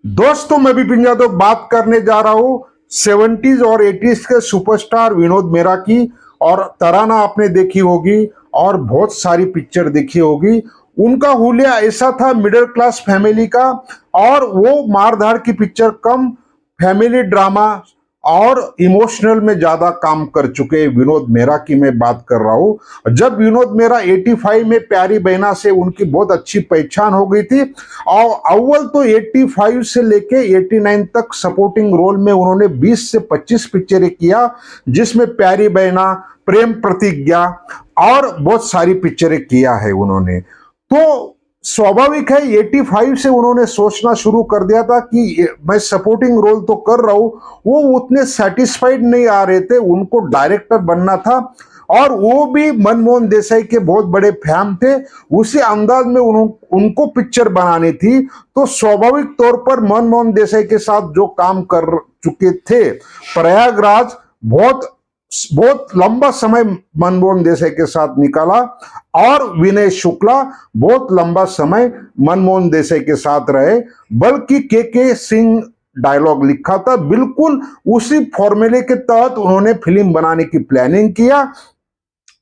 दोस्तों, मैं विपिन यादव बात करने जा रहा हूँ 70s और 80s के सुपरस्टार विनोद मेहरा की। और तराना आपने देखी होगी और बहुत सारी पिक्चर देखी होगी। उनका हुलिया ऐसा था मिडिल क्लास फैमिली का, और वो मारधाड़ की पिक्चर कम, फैमिली ड्रामा और इमोशनल में ज्यादा काम कर चुके विनोद मेहरा की मैं बात कर रहा हूं। जब विनोद मेहरा 85 में प्यारी बहना से उनकी बहुत अच्छी पहचान हो गई थी, और अव्वल तो 85 से लेके 89 तक सपोर्टिंग रोल में उन्होंने 20 से 25 पिक्चरें किया, जिसमें प्यारी बहना, प्रेम प्रतिज्ञा और बहुत सारी पिक्चरें किया है उन्होंने। तो स्वाभाविक है 85 से उन्होंने सोचना शुरू कर दिया था कि मैं सपोर्टिंग रोल तो कर रहा हूं, वो उतने सेटिस्फाइड नहीं आ रहे थे, उनको डायरेक्टर बनना था। और वो भी मनमोहन देसाई के बहुत बड़े फैन थे, उसी अंदाज में उनको पिक्चर बनानी थी। तो स्वाभाविक तौर पर मनमोहन देसाई के साथ जो काम कर चुके थे, प्रयागराज बहुत बहुत लंबा समय मनमोहन देसाई के साथ निकाला, और विनय शुक्ला बहुत लंबा समय मनमोहन देसाई के साथ रहे। बल्कि के सिंह डायलॉग लिखा था, बिल्कुल उसी फॉर्मूले के तहत उन्होंने फिल्म बनाने की प्लानिंग किया।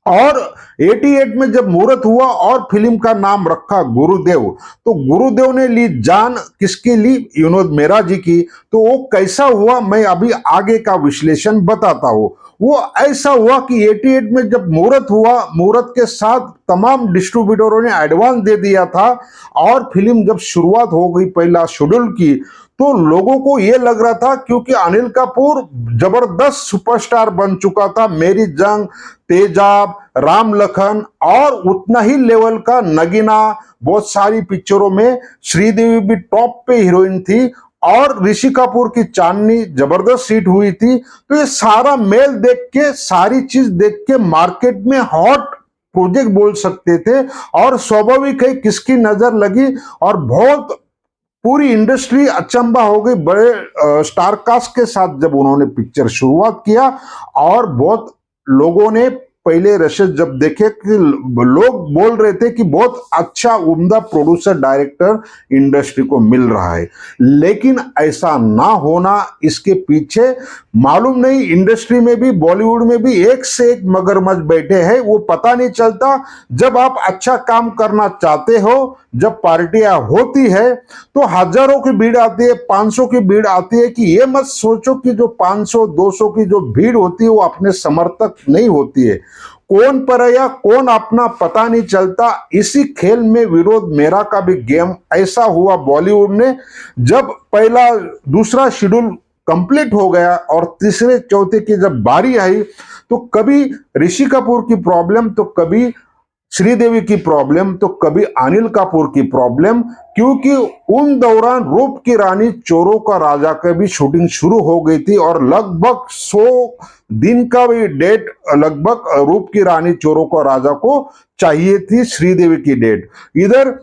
और 88 में जब मुहूर्त हुआ और फिल्म का नाम रखा गुरुदेव, तो गुरुदेव ने ली जान किसकी ली? विनोद मेहरा जी की। तो वो कैसा हुआ, मैं अभी आगे का विश्लेषण बताता हूं। वो ऐसा हुआ कि 88 में जब मुहूर्त हुआ, मुहूर्त के साथ तमाम डिस्ट्रीब्यूटरों ने एडवांस दे दिया था, और फिल्म जब शुरुआत हो गई पहला शेड्यूल की, तो लोगों को यह लग रहा था, क्योंकि अनिल कपूर जबरदस्त सुपरस्टार बन चुका था, मेरी जंग, तेजाब, राम लखन, और उतना ही लेवल का नगीना, बहुत सारी पिक्चरों में श्रीदेवी भी टॉप पे हीरोइन थी, और ऋषि कपूर की चांदनी जबरदस्त हिट हुई थी। तो ये सारा मेल देख के, सारी चीज देख के मार्केट में हॉट प्रोजेक्ट बोल सकते थे। और स्वाभाविक है किसकी नजर लगी, और बहुत पूरी इंडस्ट्री अचंबा हो गई बड़े स्टार कास्ट के साथ जब उन्होंने पिक्चर शुरुआत किया। और बहुत लोगों ने पहले रशेस जब देखे कि लोग बोल रहे थे कि बहुत अच्छा उम्दा प्रोड्यूसर डायरेक्टर इंडस्ट्री को मिल रहा है, लेकिन ऐसा ना होना, इसके पीछे मालूम नहीं, इंडस्ट्री में भी, बॉलीवुड में भी एक से एक मगरमच्छ बैठे हैं, वो पता नहीं चलता। जब आप अच्छा काम करना चाहते हो, जब पार्टियां होती है, तो हजारों की भीड़ आती है, 500 की भीड़ आती है, कि ये मत सोचो कि जो 500 200 की जो भीड़ होती है वो अपने समर्थक नहीं होती है। कौन परया कौन अपना पता नहीं चलता। इसी खेल में विनोद मेहरा का भी गेम ऐसा हुआ बॉलीवुड ने, जब पहला दूसरा शेड्यूल कंप्लीट हो गया और तीसरे चौथे की जब बारी आई, तो कभी ऋषि कपूर की प्रॉब्लम, तो कभी श्रीदेवी की प्रॉब्लम, तो कभी अनिल कपूर की प्रॉब्लम। क्योंकि उन दौरान रूप की रानी चोरों का राजा का भी शूटिंग शुरू हो गई थी, और लगभग 100 दिन का भी डेट लगभग रूप की रानी चोरों का राजा को चाहिए थी, श्रीदेवी की डेट। इधर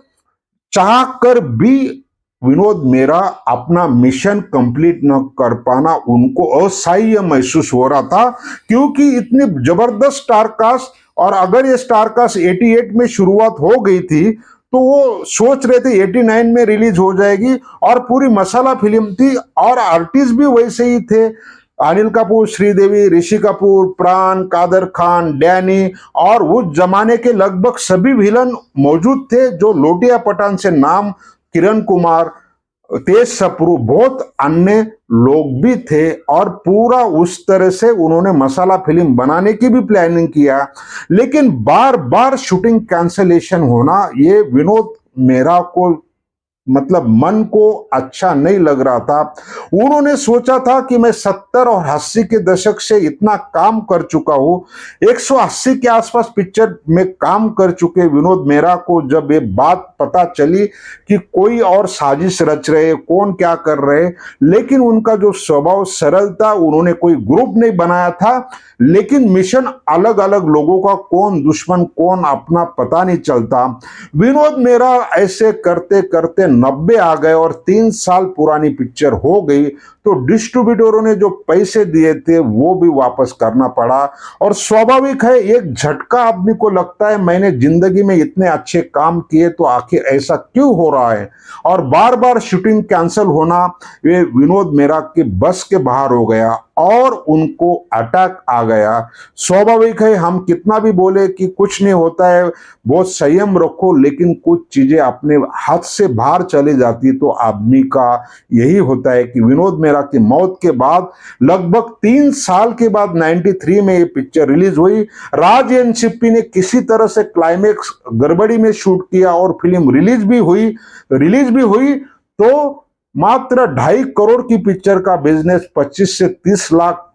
चाह कर भी विनोद मेहरा अपना मिशन कंप्लीट न कर पाना उनको असह्य महसूस हो रहा था, क्योंकि इतनी जबरदस्त स्टार कास्ट, और अगर ये स्टार कास्ट 88 में शुरुआत हो गई थी, तो वो सोच रहे थे 89 में रिलीज हो जाएगी, और पूरी मसाला फिल्म थी, और आर्टिस्ट भी वैसे ही थे, अनिल कपूर, श्रीदेवी, ऋषि कपूर, प्राण, कादर खान, डैनी, और उस जमाने के लगभग सभी विलन मौजूद थे, जो लोटिया पठान से नाम, किरण कुमार, तेज सप्रू, बहुत अन्य लोग भी थे। और पूरा उस तरह से उन्होंने मसाला फिल्म बनाने की भी प्लानिंग किया, लेकिन बार बार शूटिंग कैंसलेशन होना, ये विनोद मेहरा को मतलब मन को अच्छा नहीं लग रहा था। उन्होंने सोचा था कि मैं 70 और 80 के दशक से इतना काम कर चुका हूं, 180 के आसपास पिक्चर में काम कर चुके विनोद मेहरा को जब ये बात पता चली कि कोई और साजिश रच रहे, कौन क्या कर रहे, लेकिन उनका जो स्वभाव सरल था, उन्होंने कोई ग्रुप नहीं बनाया था, लेकिन मिशन अलग अलग लोगों का, कौन दुश्मन कौन अपना पता नहीं चलता। विनोद मेहरा ऐसे करते करते 90 आ गए, और 3 साल पुरानी पिक्चर हो गई, तो डिस्ट्रीब्यूटरों ने जो पैसे दिए थे वो भी वापस करना पड़ा। और स्वाभाविक है, एक झटका आदमी को लगता है मैंने जिंदगी में इतने अच्छे काम किए तो आखिर ऐसा क्यों हो रहा है। और बार बार शूटिंग कैंसिल होना ये विनोद मेहरा के बस के बाहर हो गया और उनको अटैक आ गया। स्वाभाविक है, हम कितना भी बोले कि कुछ नहीं होता है, बहुत संयम रखो, लेकिन कुछ चीजें अपने हाथ से बाहर चली जाती तो आदमी का यही होता है कि विनोद मेहरा की मौत के बाद लगभग 3 साल के बाद 93 में ये पिक्चर रिलीज हुई। राज एनसीपी ने किसी तरह से क्लाइमेक्स गड़बड़ी में शूट किया और फिल्म रिलीज भी हुई तो मात्र 2.5 करोड़ की पिक्चर का बिजनेस 25 से 30 लाख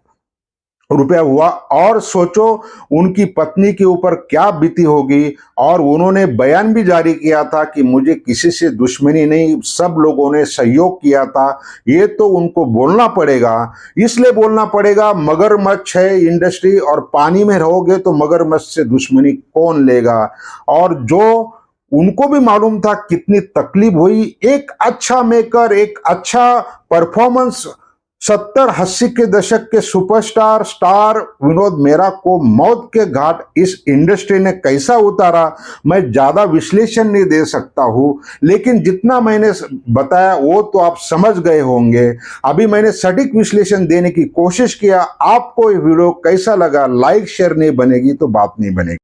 रुपया हुआ। और सोचो उनकी पत्नी के ऊपर क्या बीती होगी। और उन्होंने बयान भी जारी किया था कि मुझे किसी से दुश्मनी नहीं, सब लोगों ने सहयोग किया था। ये तो उनको बोलना पड़ेगा, इसलिए बोलना पड़ेगा, मगरमच्छ है इंडस्ट्री और पानी में रहोगे तो मगरमच्छ से दुश्मनी कौन लेगा। और जो उनको भी मालूम था कितनी तकलीफ हुई, एक अच्छा मेकर, एक अच्छा परफॉर्मेंस 70-80 के दशक के सुपरस्टार स्टार विनोद मेहरा को मौत के घाट इस इंडस्ट्री ने कैसा उतारा, मैं ज्यादा विश्लेषण नहीं दे सकता हूं, लेकिन जितना मैंने बताया वो तो आप समझ गए होंगे। अभी मैंने सटीक विश्लेषण देने की कोशिश किया। आपको ये वीडियो कैसा लगा, लाइक शेयर नहीं बनेगी तो बात नहीं बनेगी।